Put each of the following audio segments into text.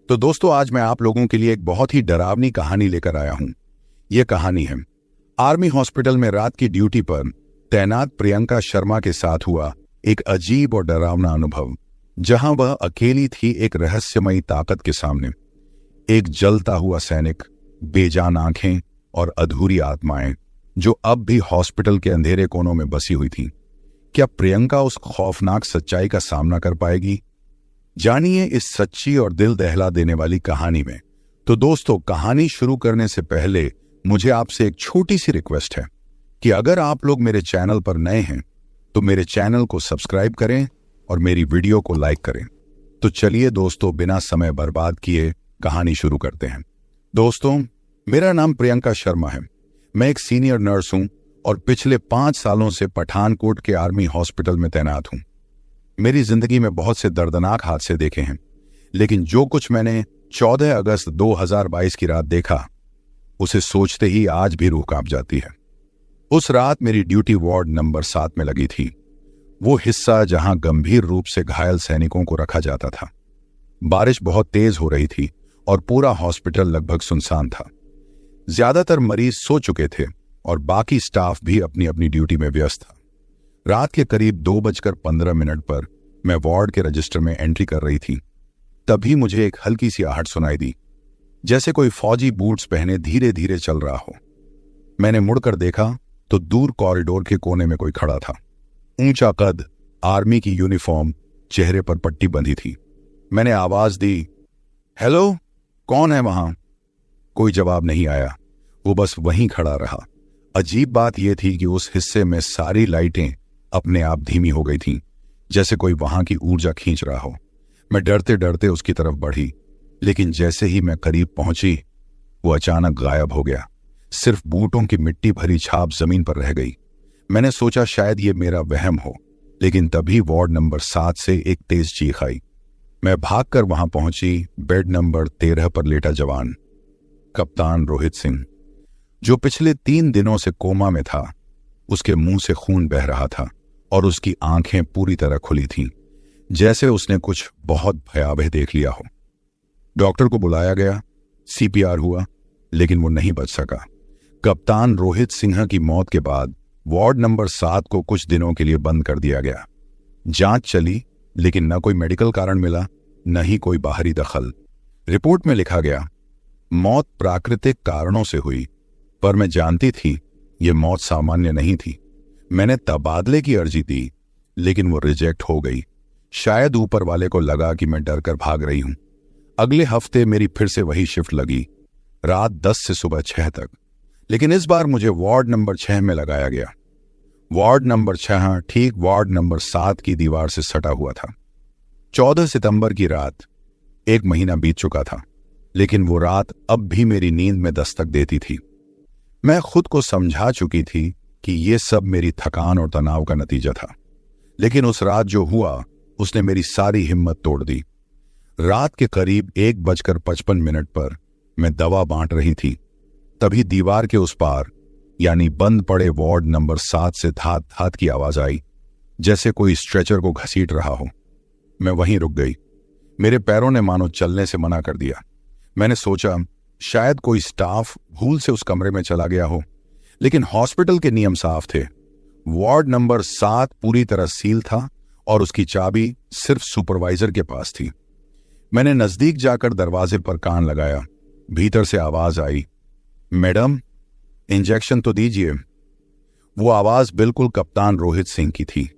तो दोस्तों, आज मैं आप लोगों के लिए एक बहुत ही डरावनी कहानी लेकर आया हूं। यह कहानी है आर्मी हॉस्पिटल में रात की ड्यूटी पर तैनात प्रियंका शर्मा के साथ हुआ एक अजीब और डरावना अनुभव, जहां वह अकेली थी एक रहस्यमयी ताकत के सामने। एक जलता हुआ सैनिक, बेजान आंखें और अधूरी आत्माएं जो अब भी हॉस्पिटल के अंधेरे कोनों में बसी हुई थीं। क्या प्रियंका उस खौफनाक सच्चाई का सामना कर पाएगी? जानिए इस सच्ची और दिल दहला देने वाली कहानी में। तो दोस्तों, कहानी शुरू करने से पहले मुझे आपसे एक छोटी सी रिक्वेस्ट है कि अगर आप लोग मेरे चैनल पर नए हैं तो मेरे चैनल को सब्सक्राइब करें और मेरी वीडियो को लाइक करें। तो चलिए दोस्तों, बिना समय बर्बाद किए कहानी शुरू करते हैं। दोस्तों, मेरा नाम प्रियंका शर्मा है। मैं एक सीनियर नर्स हूं और पिछले 5 सालों से पठानकोट के आर्मी हॉस्पिटल में तैनात हूं। मेरी जिंदगी में बहुत से दर्दनाक हादसे देखे हैं, लेकिन जो कुछ मैंने 14 अगस्त 2022 की रात देखा, उसे सोचते ही आज भी रूह कांप जाती है। उस रात मेरी ड्यूटी वार्ड नंबर 7 में लगी थी, वो हिस्सा जहां गंभीर रूप से घायल सैनिकों को रखा जाता था। बारिश बहुत तेज हो रही थी और पूरा हॉस्पिटल लगभग सुनसान था। ज्यादातर मरीज सो चुके थे और बाकी स्टाफ भी अपनी अपनी ड्यूटी में व्यस्त था। रात के करीब 2:15 पर मैं वार्ड के रजिस्टर में एंट्री कर रही थी। तभी मुझे एक हल्की सी आहट सुनाई दी, जैसे कोई फौजी बूट्स पहने धीरे धीरे चल रहा हो। मैंने मुड़कर देखा तो दूर कॉरिडोर के कोने में कोई खड़ा था। ऊंचा कद, आर्मी की यूनिफॉर्म, चेहरे पर पट्टी बंधी थी। मैंने आवाज दी, हेलो, कौन है वहां? कोई जवाब नहीं आया। वो बस वहीं खड़ा रहा। अजीब बात यह थी कि उस हिस्से में सारी लाइटें अपने आप धीमी हो गई थीं, जैसे कोई वहां की ऊर्जा खींच रहा हो। मैं डरते डरते उसकी तरफ बढ़ी, लेकिन जैसे ही मैं करीब पहुंची, वो अचानक गायब हो गया। सिर्फ बूटों की मिट्टी भरी छाप जमीन पर रह गई। मैंने सोचा शायद ये मेरा वहम हो, लेकिन तभी वार्ड नंबर 7 से एक तेज चीख आई। मैं भागकर वहां पहुंची। बेड नंबर 13 पर लेटा जवान कप्तान रोहित सिंह, जो पिछले 3 दिनों से कोमा में था। उसके मुंह से खून बह रहा था और उसकी आंखें पूरी तरह खुली थीं, जैसे उसने कुछ बहुत भयावह देख लिया हो। डॉक्टर को बुलाया गया, सीपीआर हुआ, लेकिन वो नहीं बच सका। कप्तान रोहित सिंह की मौत के बाद वार्ड नंबर 7 को कुछ दिनों के लिए बंद कर दिया गया। जांच चली, लेकिन न कोई मेडिकल कारण मिला, न ही कोई बाहरी दखल। रिपोर्ट में लिखा गया, मौत प्राकृतिक कारणों से हुई, पर मैं जानती थी ये मौत सामान्य नहीं थी। मैंने तबादले की अर्जी दी, लेकिन वो रिजेक्ट हो गई। शायद ऊपर वाले को लगा कि मैं डर कर भाग रही हूं। अगले हफ्ते मेरी फिर से वही शिफ्ट लगी, रात 10 से सुबह 6 तक। लेकिन इस बार मुझे वार्ड नंबर 6 में लगाया गया। वार्ड नंबर 6 ठीक वार्ड नंबर 7 की दीवार से सटा हुआ था। 14 सितंबर की रात, 1 महीना बीत चुका था, लेकिन वो रात अब भी मेरी नींद में दस्तक देती थी। मैं खुद को समझा चुकी थी कि ये सब मेरी थकान और तनाव का नतीजा था, लेकिन उस रात जो हुआ उसने मेरी सारी हिम्मत तोड़ दी। रात के करीब 1:55 पर मैं दवा बांट रही थी। तभी दीवार के उस पार, यानी बंद पड़े वार्ड नंबर 7 से थात थात की आवाज आई, जैसे कोई स्ट्रेचर को घसीट रहा हो। मैं वहीं रुक गई। मेरे पैरों ने मानो चलने से मना कर दिया। मैंने सोचा शायद कोई स्टाफ भूल से उस कमरे में चला गया हो, लेकिन हॉस्पिटल के नियम साफ थे। वार्ड नंबर 7 पूरी तरह सील था और उसकी चाबी सिर्फ सुपरवाइजर के पास थी। मैंने नजदीक जाकर दरवाजे पर कान लगाया। भीतर से आवाज आई, मैडम, इंजेक्शन तो दीजिए। वो आवाज बिल्कुल कप्तान रोहित सिंह की थी।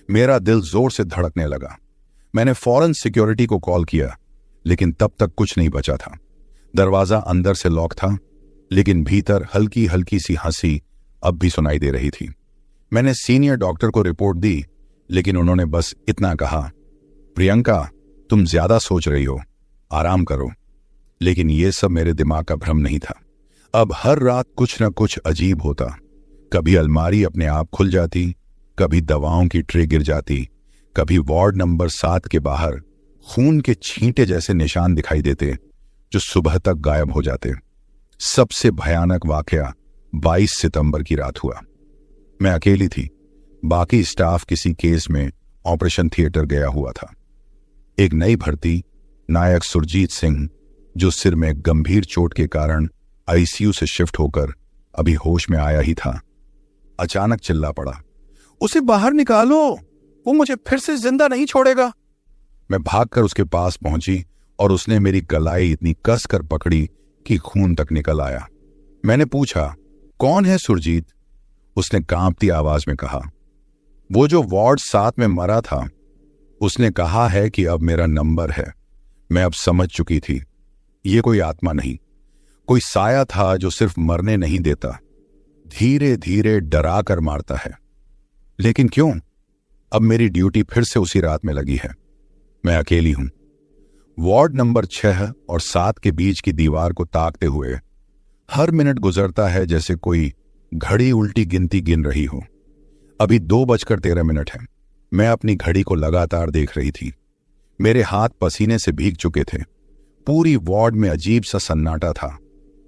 मेरा दिल जोर से धड़कने लगा। मैंने फौरन सिक्योरिटी को कॉल किया, लेकिन तब तक कुछ नहीं बचा था। दरवाजा अंदर से लॉक था, लेकिन भीतर हल्की हल्की सी हंसी अब भी सुनाई दे रही थी। मैंने सीनियर डॉक्टर को रिपोर्ट दी, लेकिन उन्होंने बस इतना कहा, प्रियंका, तुम ज्यादा सोच रही हो, आराम करो। लेकिन यह सब मेरे दिमाग का भ्रम नहीं था। अब हर रात कुछ न कुछ अजीब होता। कभी अलमारी अपने आप खुल जाती, कभी दवाओं की ट्रे गिर जाती, कभी वार्ड नंबर 7 के बाहर खून के छींटे जैसे निशान दिखाई देते, जो सुबह तक गायब हो जाते। सबसे भयानक वाकया 22 सितंबर की रात हुआ। मैं अकेली थी। बाकी स्टाफ किसी केस में ऑपरेशन थिएटर गया हुआ था। एक नई भर्ती नायक सुरजीत सिंह जो सिर में गंभीर चोट के कारण आईसीयू से शिफ्ट होकर अभी होश में आया ही था, अचानक चिल्ला पड़ा, उसे बाहर निकालो, वो मुझे फिर से जिंदा नहीं छोड़ेगा। मैं भागकर उसके पास पहुंची और उसने मेरी कलाई इतनी कस कर पकड़ी कि खून तक निकल आया। मैंने पूछा, कौन है सुरजीत? उसने कांपती आवाज में कहा, वो जो वार्ड 7 में मरा था। उसने कहा है कि अब मेरा नंबर है। मैं अब समझ चुकी थी, ये कोई आत्मा नहीं, कोई साया था जो सिर्फ मरने नहीं देता, धीरे धीरे डरा कर मारता है। लेकिन क्यों? अब मेरी ड्यूटी फिर से उसी रात में लगी है। मैं अकेली हूं, वार्ड नंबर 6 और 7 के बीच की दीवार को ताकते हुए। हर मिनट गुजरता है जैसे कोई घड़ी उल्टी गिनती गिन रही हो। अभी 2:13 है। मैं अपनी घड़ी को लगातार देख रही थी। मेरे हाथ पसीने से भीग चुके थे। पूरी वार्ड में अजीब सा सन्नाटा था,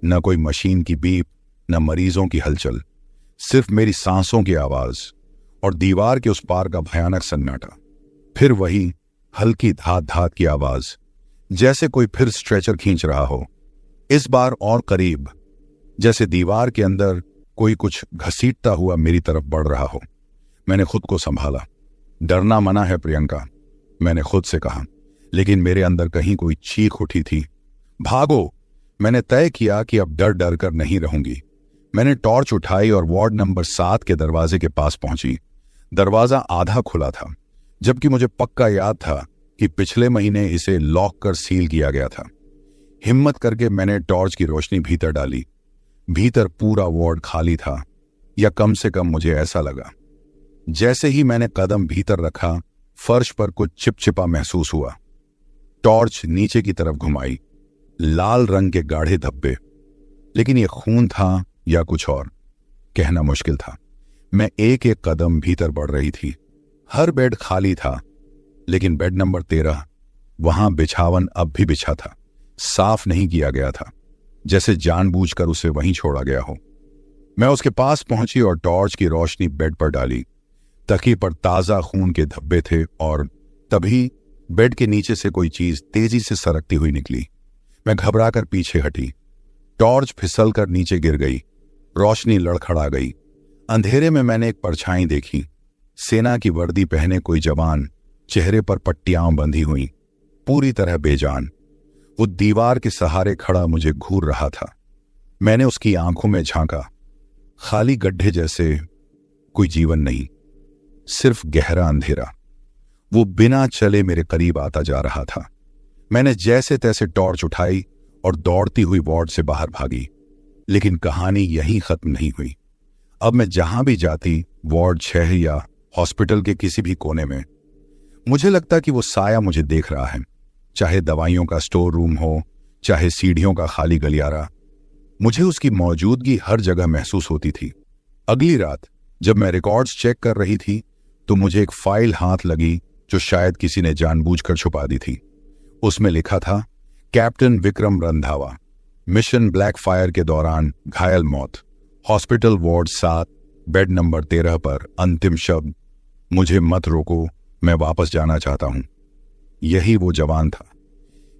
न कोई मशीन की बीप, न मरीजों की हलचल, सिर्फ मेरी सांसों की आवाज और दीवार के उस पार का भयानक सन्नाटा। फिर वही हल्की धात धात की आवाज, जैसे कोई फिर स्ट्रेचर खींच रहा हो, इस बार और करीब, जैसे दीवार के अंदर कोई कुछ घसीटता हुआ मेरी तरफ बढ़ रहा हो। मैंने खुद को संभाला। डरना मना है प्रियंका, मैंने खुद से कहा, लेकिन मेरे अंदर कहीं कोई चीख उठी थी। भागो! मैंने तय किया कि अब डर डर कर नहीं रहूंगी। मैंने टॉर्च उठाई और वार्ड नंबर 7 के दरवाजे के पास पहुंची। दरवाजा आधा खुला था, जबकि मुझे पक्का याद था कि पिछले महीने इसे लॉक कर सील किया गया था। हिम्मत करके मैंने टॉर्च की रोशनी भीतर डाली। भीतर पूरा वार्ड खाली था, या कम से कम मुझे ऐसा लगा। जैसे ही मैंने कदम भीतर रखा, फर्श पर कुछ चिपचिपा महसूस हुआ। टॉर्च नीचे की तरफ घुमाई। लाल रंग के गाढ़े धब्बे, लेकिन यह खून था या कुछ और, कहना मुश्किल था। मैं एक एक कदम भीतर बढ़ रही थी। हर बेड खाली था, लेकिन बेड नंबर 13, वहां बिछावन अब भी बिछा था, साफ नहीं किया गया था, जैसे जानबूझकर उसे वहीं छोड़ा गया हो। मैं उसके पास पहुंची और टॉर्च की रोशनी बेड पर डाली। तकिए पर ताजा खून के धब्बे थे और तभी बेड के नीचे से कोई चीज तेजी से सरकती हुई निकली। मैं घबराकर पीछे हटी। टॉर्च फिसलकर नीचे गिर गई। रोशनी लड़खड़ा गई। अंधेरे में मैंने एक परछाई देखी। सेना की वर्दी पहने कोई जवान, चेहरे पर पट्टियां बंधी हुई, पूरी तरह बेजान। वो दीवार के सहारे खड़ा मुझे घूर रहा था। मैंने उसकी आंखों में झांका। खाली गड्ढे जैसे, कोई जीवन नहीं, सिर्फ गहरा अंधेरा। वो बिना चले मेरे करीब आता जा रहा था। मैंने जैसे तैसे टॉर्च उठाई और दौड़ती हुई वार्ड से बाहर भागी। लेकिन कहानी यहीं खत्म नहीं हुई। अब मैं जहां भी जाती, वार्ड 6 या हॉस्पिटल के किसी भी कोने में, मुझे लगता कि वो साया मुझे देख रहा है। चाहे दवाइयों का स्टोर रूम हो, चाहे सीढ़ियों का खाली गलियारा, मुझे उसकी मौजूदगी हर जगह महसूस होती थी। अगली रात जब मैं रिकॉर्ड्स चेक कर रही थी, तो मुझे एक फाइल हाथ लगी जो शायद किसी ने जानबूझकर छुपा दी थी। उसमें लिखा था, captain Vikram Randhawa, mission black fire के दौरान घायल मौत, हॉस्पिटल वार्ड 7, बेड नंबर 13 पर अंतिम शब्द, मुझे मत रोको, मैं वापस जाना चाहता हूं। यही वो जवान था,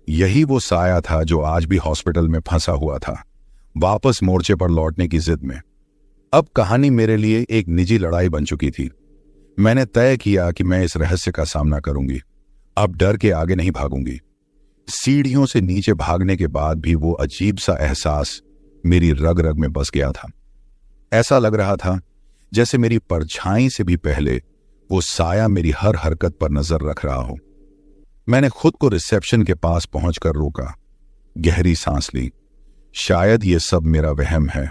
यही वो साया था जो आज भी हॉस्पिटल में फंसा हुआ था, वापस मोर्चे पर लौटने की जिद में। अब कहानी मेरे लिए एक निजी लड़ाई बन चुकी थी। मैंने तय किया कि मैं इस रहस्य का सामना करूंगी। अब डर के आगे नहीं भागूंगी। सीढ़ियों से नीचे भागने के बाद भी वो अजीब सा एहसास मेरी रग रग में बस गया था। ऐसा लग रहा था जैसे मेरी परछाई से भी पहले वो साया मेरी हर हरकत पर नजर रख रहा हो। मैंने खुद को रिसेप्शन के पास पहुंचकर रोका, गहरी सांस ली। शायद ये सब मेरा वहम है।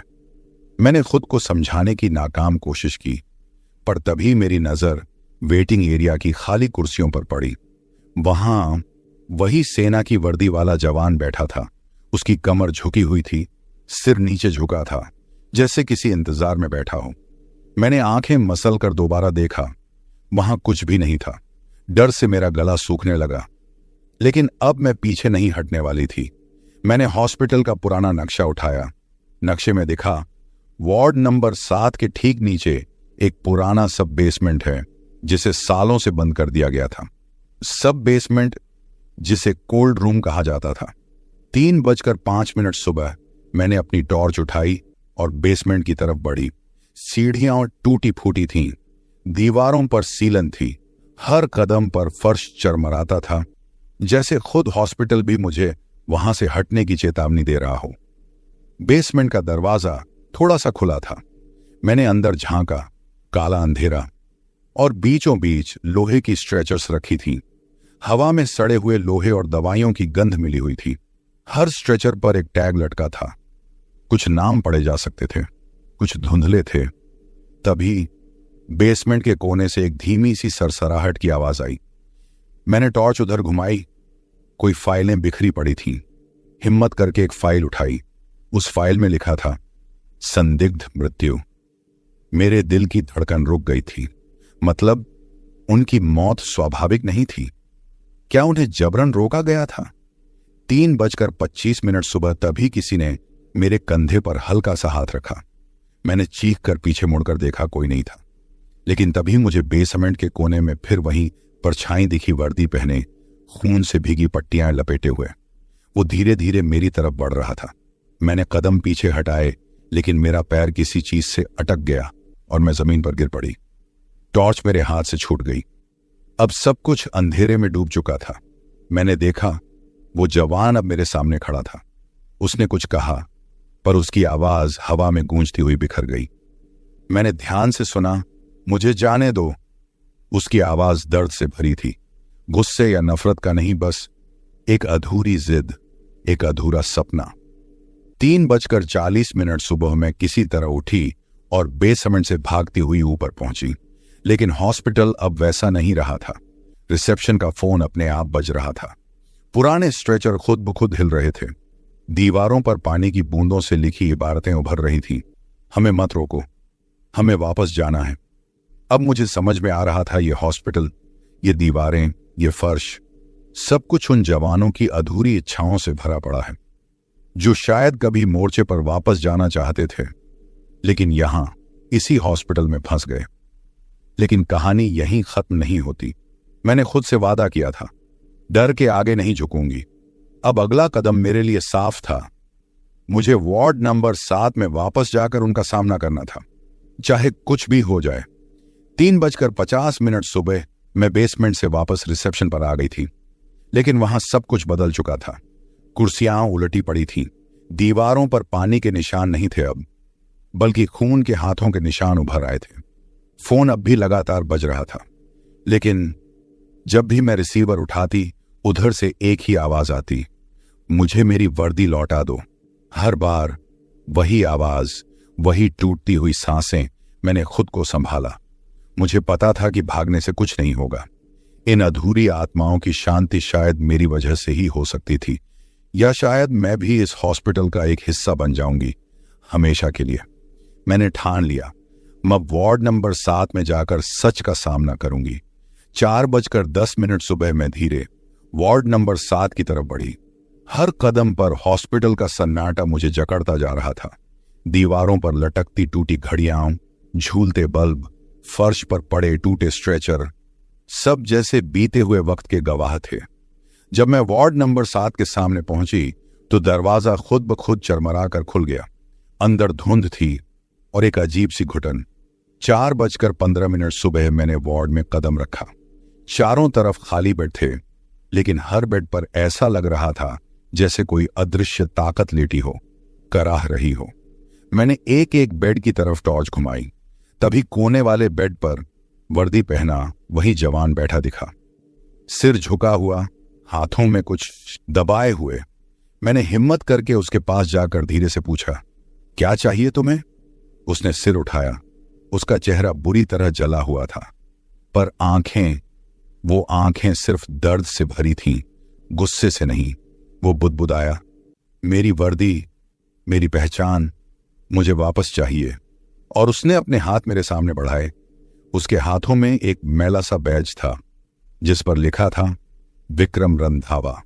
मैंने खुद को समझाने की नाकाम कोशिश की, पर तभी मेरी नजर वेटिंग एरिया की खाली कुर्सियों पर पड़ी। वहां वही सेना की वर्दी वाला जवान बैठा था। उसकी कमर झुकी हुई थी, सिर नीचे झुका था, जैसे किसी इंतजार में बैठा हो। मैंने आंखें मसल कर दोबारा देखा, वहां कुछ भी नहीं था। डर से मेरा गला सूखने लगा, लेकिन अब मैं पीछे नहीं हटने वाली थी। मैंने हॉस्पिटल का पुराना नक्शा उठाया। नक्शे में दिखा, वार्ड नंबर 7 के ठीक नीचे एक पुराना सब बेसमेंट है, जिसे सालों से बंद कर दिया गया था। सब बेसमेंट जिसे कोल्ड रूम कहा जाता था। 3:05 सुबह मैंने अपनी टॉर्च उठाई और बेसमेंट की तरफ बढ़ी। सीढ़ियां टूटी फूटी थीं, दीवारों पर सीलन थी, हर कदम पर फर्श चरमराता था, जैसे खुद हॉस्पिटल भी मुझे वहां से हटने की चेतावनी दे रहा हो। बेसमेंट का दरवाजा थोड़ा सा खुला था। मैंने अंदर झांका, काला अंधेरा और बीचों बीच लोहे की स्ट्रेचर्स रखी थी। हवा में सड़े हुए लोहे और दवाइयों की गंध मिली हुई थी। हर स्ट्रेचर पर एक टैग लटका था। कुछ नाम पढ़े जा सकते थे, कुछ धुंधले थे। तभी बेसमेंट के कोने से एक धीमी सी सरसराहट की आवाज आई। मैंने टॉर्च उधर घुमाई। कोई फाइलें बिखरी पड़ी थीं। हिम्मत करके एक फाइल उठाई। उस फाइल में लिखा था संदिग्ध मृत्यु। मेरे दिल की धड़कन रुक गई थी। मतलब उनकी मौत स्वाभाविक नहीं थी। क्या उन्हें जबरन रोका गया था? 3:25 सुबह तभी किसी ने मेरे कंधे पर हल्का सा हाथ रखा। मैंने चीख कर पीछे मुड़कर देखा, कोई नहीं था। लेकिन तभी मुझे बेसमेंट के कोने में फिर वही परछाई दिखी, वर्दी पहने, खून से भीगी पट्टियां लपेटे हुए। वो धीरे धीरे मेरी तरफ बढ़ रहा था। मैंने कदम पीछे हटाए, लेकिन मेरा पैर किसी चीज से अटक गया और मैं जमीन पर गिर पड़ी। टॉर्च मेरे हाथ से छूट गई। अब सब कुछ अंधेरे में डूब चुका था। मैंने देखा वो जवान अब मेरे सामने खड़ा था। उसने कुछ कहा, पर उसकी आवाज हवा में गूंजती हुई बिखर गई। मैंने ध्यान से सुना, मुझे जाने दो। उसकी आवाज दर्द से भरी थी, गुस्से या नफरत का नहीं, बस एक अधूरी जिद, एक अधूरा सपना। 3:40 सुबह में किसी तरह उठी और बेसमेंट से भागती हुई ऊपर पहुंची। लेकिन हॉस्पिटल अब वैसा नहीं रहा था। रिसेप्शन का फोन अपने आप बज रहा था। पुराने स्ट्रेचर खुद ब खुद हिल रहे थे। दीवारों पर पानी की बूंदों से लिखी इबारतें उभर रही थीं। हमें मत रोको, हमें वापस जाना है। अब मुझे समझ में आ रहा था, ये हॉस्पिटल, ये दीवारें, ये फर्श, सब कुछ उन जवानों की अधूरी इच्छाओं से भरा पड़ा है, जो शायद कभी मोर्चे पर वापस जाना चाहते थे, लेकिन यहां इसी हॉस्पिटल में फंस गए। लेकिन कहानी यहीं खत्म नहीं होती। मैंने खुद से वादा किया था, डर के आगे नहीं झुकूंगी। अब अगला कदम मेरे लिए साफ था। मुझे वार्ड नंबर 7 में वापस जाकर उनका सामना करना था, चाहे कुछ भी हो जाए। 3:50 सुबह मैं बेसमेंट से वापस रिसेप्शन पर आ गई थी। लेकिन वहां सब कुछ बदल चुका था। कुर्सियां उलटी पड़ी थीं। दीवारों पर पानी के निशान नहीं थे अब, बल्कि खून के हाथों के निशान उभर आए थे। फोन अब भी लगातार बज रहा था, लेकिन जब भी मैं रिसीवर उठाती, उधर से एक ही आवाज आती, मुझे मेरी वर्दी लौटा दो। हर बार वही आवाज, वही टूटती हुई सांसें। मैंने खुद को संभाला। मुझे पता था कि भागने से कुछ नहीं होगा। इन अधूरी आत्माओं की शांति शायद मेरी वजह से ही हो सकती थी, या शायद मैं भी इस हॉस्पिटल का एक हिस्सा बन जाऊंगी, हमेशा के लिए। मैंने ठान लिया, मैं वार्ड नंबर 7 में जाकर सच का सामना करूंगी। 4:10 सुबह में धीरे वार्ड नंबर 7 की तरफ बढ़ी। हर कदम पर हॉस्पिटल का सन्नाटा मुझे जकड़ता जा रहा था। दीवारों पर लटकती टूटी घड़ियां, झूलते बल्ब, फर्श पर पड़े टूटे स्ट्रेचर, सब जैसे बीते हुए वक्त के गवाह थे। जब मैं वार्ड नंबर 7 के सामने पहुंची तो दरवाजा खुद ब खुद चरमरा कर खुल गया। अंदर धुंध थी और एक अजीब सी घुटन। 4:15 सुबह मैंने वार्ड में कदम रखा। चारों तरफ खाली बेड थे, लेकिन हर बेड पर ऐसा लग रहा था जैसे कोई अदृश्य ताकत लेटी हो, कराह रही हो। मैंने एक एक बेड की तरफ टॉर्च घुमाई। तभी कोने वाले बेड पर वर्दी पहना वही जवान बैठा दिखा, सिर झुका हुआ, हाथों में कुछ दबाए हुए। मैंने हिम्मत करके उसके पास जाकर धीरे से पूछा, क्या चाहिए तुम्हें? उसने सिर उठाया। उसका चेहरा बुरी तरह जला हुआ था, पर वो आंखें सिर्फ दर्द से भरी थीं, गुस्से से नहीं। वो बुदबुदाया, मेरी वर्दी, मेरी पहचान, मुझे वापस चाहिए। और उसने अपने हाथ मेरे सामने बढ़ाए। उसके हाथों में एक मैला सा बैज था, जिस पर लिखा था विक्रम रंधावा।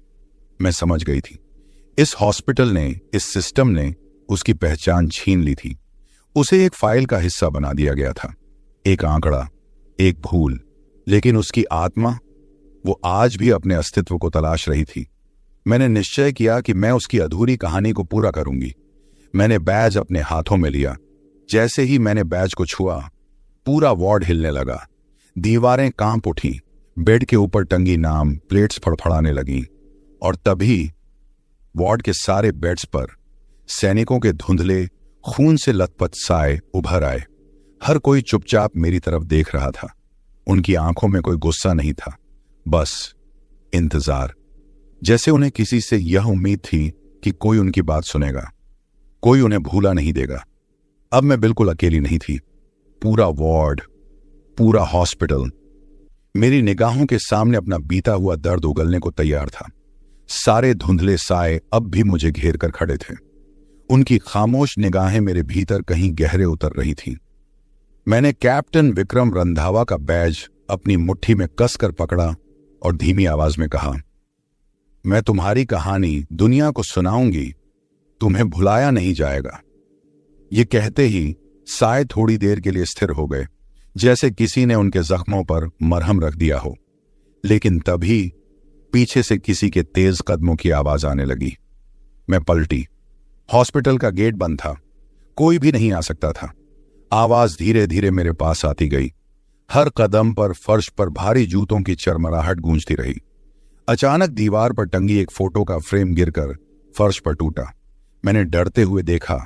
मैं समझ गई थी, इस हॉस्पिटल ने, इस सिस्टम ने उसकी पहचान छीन ली थी। उसे एक फाइल का हिस्सा बना दिया गया था, एक आंकड़ा, एक भूल। लेकिन उसकी आत्मा, वो आज भी अपने अस्तित्व को तलाश रही थी। मैंने निश्चय किया कि मैं उसकी अधूरी कहानी को पूरा करूंगी। मैंने बैज अपने हाथों में लिया। जैसे ही मैंने बैज को छुआ, पूरा वार्ड हिलने लगा। दीवारें कांप उठी, बेड के ऊपर टंगी नाम प्लेट्स फड़फड़ाने लगीं, और तभी वार्ड के सारे बेड्स पर सैनिकों के धुंधले खून से लथपथ साए उभर आए। हर कोई चुपचाप मेरी तरफ देख रहा था। उनकी आंखों में कोई गुस्सा नहीं था, बस इंतजार। जैसे उन्हें किसी से यह उम्मीद थी कि कोई उनकी बात सुनेगा, कोई उन्हें भूला नहीं देगा। अब मैं बिल्कुल अकेली नहीं थी। पूरा वार्ड, पूरा हॉस्पिटल मेरी निगाहों के सामने अपना बीता हुआ दर्द उगलने को तैयार था। सारे धुंधले साए अब भी मुझे घेर कर खड़े थे। उनकी खामोश निगाहें मेरे भीतर कहीं गहरे उतर रही थीं। मैंने कैप्टन विक्रम रंधावा का बैज अपनी मुट्ठी में कसकर पकड़ा और धीमी आवाज में कहा, मैं तुम्हारी कहानी दुनिया को सुनाऊंगी, तुम्हें भुलाया नहीं जाएगा। ये कहते ही साए थोड़ी देर के लिए स्थिर हो गए, जैसे किसी ने उनके जख्मों पर मरहम रख दिया हो। लेकिन तभी पीछे से किसी के तेज कदमों की आवाज आने लगी। मैं पलटी। हॉस्पिटल का गेट बंद था, कोई भी नहीं आ सकता था। आवाज धीरे धीरे मेरे पास आती गई। हर कदम पर फर्श पर भारी जूतों की चरमराहट गूंजती रही। अचानक दीवार पर टंगी एक फोटो का फ्रेम गिरकर फर्श पर टूटा। मैंने डरते हुए देखा।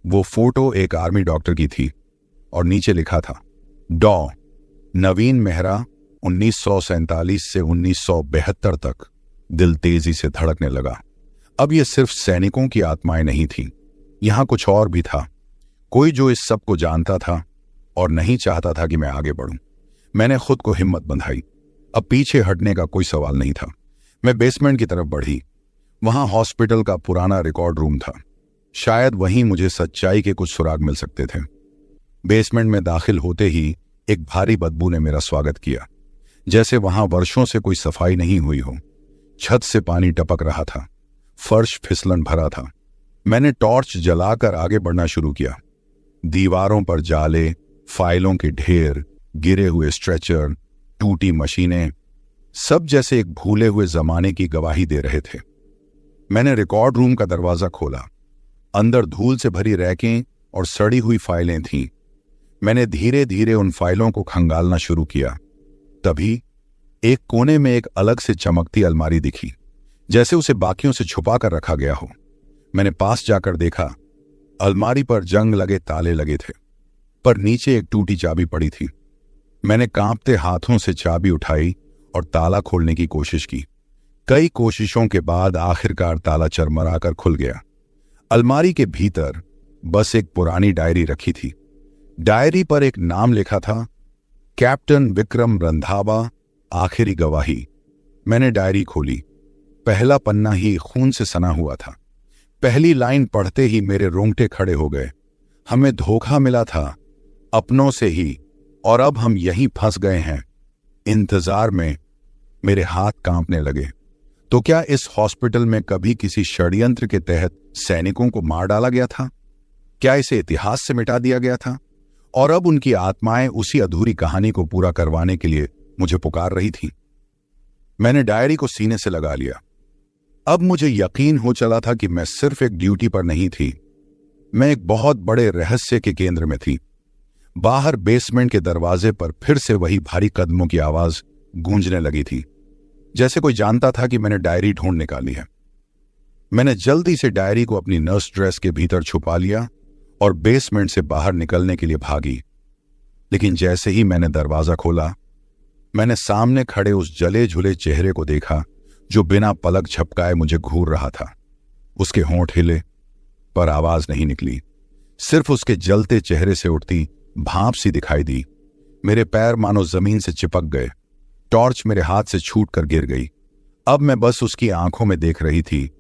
वो फोटो एक आर्मी डॉक्टर की थी और नीचे लिखा था, डॉ नवीन मेहरा 1947 से 1972 तक। दिल तेजी से धड़कने लगा। अब ये सिर्फ सैनिकों की आत्माएं नहीं थीं, यहां कुछ और भी था। कोई जो इस सब को जानता था और नहीं चाहता था कि मैं आगे बढ़ूं। मैंने खुद को हिम्मत बंधाई। अब पीछे हटने का कोई सवाल नहीं था। मैं बेसमेंट की तरफ बढ़ी। वहां हॉस्पिटल का पुराना रिकॉर्ड रूम था। शायद वहीं मुझे सच्चाई के कुछ सुराग मिल सकते थे। बेसमेंट में दाखिल होते ही एक भारी बदबू ने मेरा स्वागत किया, जैसे वहां वर्षों से कोई सफाई नहीं हुई हो। छत से पानी टपक रहा था, फर्श फिसलन भरा था। मैंने टॉर्च जलाकर आगे बढ़ना शुरू किया। दीवारों पर जाले, फाइलों के ढेर, गिरे हुए स्ट्रेचर, टूटी मशीनें, सब जैसे एक भूले हुए जमाने की गवाही दे रहे थे। मैंने रिकॉर्ड रूम का दरवाजा खोला। अंदर धूल से भरी रैकें और सड़ी हुई फाइलें थीं। मैंने धीरे धीरे उन फाइलों को खंगालना शुरू किया। तभी एक कोने में एक अलग से चमकती अलमारी दिखी, जैसे उसे बाकियों से छुपा कर रखा गया हो। मैंने पास जाकर देखा। अलमारी पर जंग लगे ताले लगे थे, पर नीचे एक टूटी चाबी पड़ी थी। मैंने कांपते हाथों से चाबी उठाई और ताला खोलने की कोशिश की। कई कोशिशों के बाद आखिरकार ताला चरमराकर खुल गया। अलमारी के भीतर बस एक पुरानी डायरी रखी थी। डायरी पर एक नाम लिखा था, कैप्टन विक्रम रंधावा, आखिरी गवाही। मैंने डायरी खोली। पहला पन्ना ही खून से सना हुआ था। पहली लाइन पढ़ते ही मेरे रोंगटे खड़े हो गए। हमें धोखा मिला था, अपनों से ही, और अब हम यहीं फंस गए हैं। इंतजार में मेरे हाथ कांपने लगे। तो क्या इस हॉस्पिटल में कभी किसी षड्यंत्र के तहत सैनिकों को मार डाला गया था? क्या इसे इतिहास से मिटा दिया गया था? और अब उनकी आत्माएं उसी अधूरी कहानी को पूरा करवाने के लिए मुझे पुकार रही थी। मैंने डायरी को सीने से लगा लिया। अब मुझे यकीन हो चला था कि मैं सिर्फ एक ड्यूटी पर नहीं थी, मैं एक बहुत बड़े रहस्य के केंद्र में थी। बाहर बेसमेंट के दरवाजे पर फिर से वही भारी कदमों की आवाज गूंजने लगी थी, जैसे कोई जानता था कि मैंने डायरी ढूंढ निकाली है। मैंने जल्दी से डायरी को अपनी नर्स ड्रेस के भीतर छुपा लिया और बेसमेंट से बाहर निकलने के लिए भागी। लेकिन जैसे ही मैंने दरवाजा खोला, मैंने सामने खड़े उस जले झुले चेहरे को देखा जो बिना पलक झपकाए मुझे घूर रहा था। उसके होंठ हिले, पर आवाज नहीं निकली। सिर्फ उसके जलते चेहरे से उठती भाप सी दिखाई दी। मेरे पैर मानो जमीन से चिपक गए। टॉर्च मेरे हाथ से छूट कर गिर गई। अब मैं बस उसकी आंखों में देख रही थी,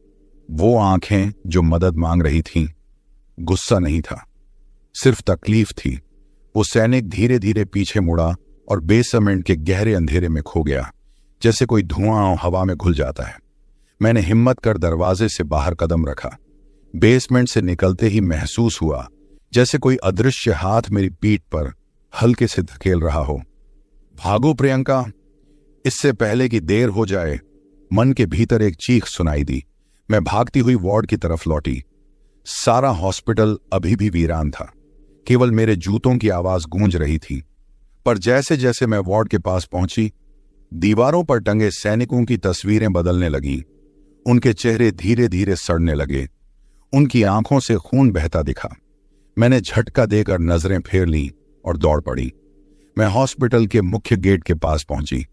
वो आंखें जो मदद मांग रही थीं। गुस्सा नहीं था, सिर्फ तकलीफ थी। वो सैनिक धीरे धीरे पीछे मुड़ा और बेसमेंट के गहरे अंधेरे में खो गया, जैसे कोई धुआं हवा में घुल जाता है। मैंने हिम्मत कर दरवाजे से बाहर कदम रखा। बेसमेंट से निकलते ही महसूस हुआ जैसे कोई अदृश्य हाथ मेरी पीठ पर हल्के से धकेल रहा हो। भागो प्रियंका, इससे पहले कि देर हो जाए। मन के भीतर एक चीख सुनाई दी। मैं भागती हुई वार्ड की तरफ लौटी। सारा हॉस्पिटल अभी भी वीरान था, केवल मेरे जूतों की आवाज गूंज रही थी। पर जैसे जैसे मैं वार्ड के पास पहुंची, दीवारों पर टंगे सैनिकों की तस्वीरें बदलने लगीं। उनके चेहरे धीरे धीरे सड़ने लगे, उनकी आंखों से खून बहता दिखा। मैंने झटका देकर नजरें फेर लीं और दौड़ पड़ी। मैं हॉस्पिटल के मुख्य गेट के पास पहुंची।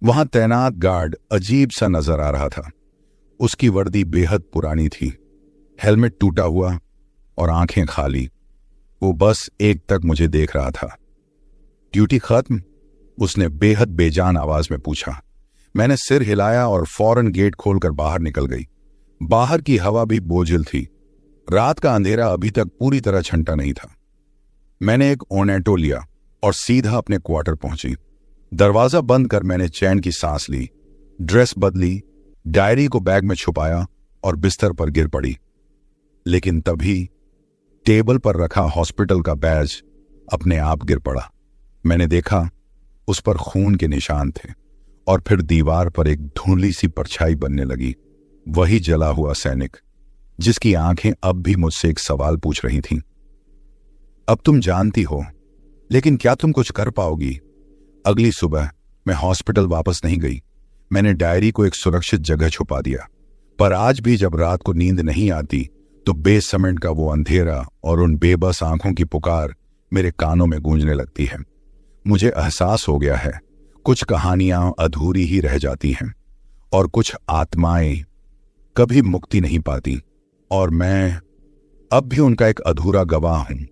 वहां तैनात गार्ड अजीब सा नजर आ रहा था। उसकी वर्दी बेहद पुरानी थी, हेलमेट टूटा हुआ और आंखें खाली। वो बस एक तक मुझे देख रहा था। ड्यूटी खत्म? उसने बेहद बेजान आवाज में पूछा। मैंने सिर हिलाया और फौरन गेट खोलकर बाहर निकल गई। बाहर की हवा भी बोझिल थी। रात का अंधेरा अभी तक पूरी तरह छंटा नहीं था। मैंने एक ओनेटो लिया और सीधा अपने क्वार्टर पहुंची। दरवाजा बंद कर मैंने चैन की सांस ली, ड्रेस बदली, डायरी को बैग में छुपाया और बिस्तर पर गिर पड़ी। लेकिन तभी टेबल पर रखा हॉस्पिटल का बैज अपने आप गिर पड़ा। मैंने देखा उस पर खून के निशान थे और फिर दीवार पर एक धुंधली सी परछाई बनने लगी। वही जला हुआ सैनिक जिसकी आंखें अब भी मुझसे एक सवाल पूछ रही थीं। अब तुम जानती हो, लेकिन क्या तुम कुछ कर पाओगी? अगली सुबह मैं हॉस्पिटल वापस नहीं गई। मैंने डायरी को एक सुरक्षित जगह छुपा दिया। पर आज भी जब रात को नींद नहीं आती तो बेसमेंट का वो अंधेरा और उन बेबस आंखों की पुकार मेरे कानों में गूंजने लगती है। मुझे एहसास हो गया है, कुछ कहानियां अधूरी ही रह जाती हैं और कुछ आत्माएं कभी मुक्ति नहीं पाती, और मैं अब भी उनका एक अधूरा गवाह हूं।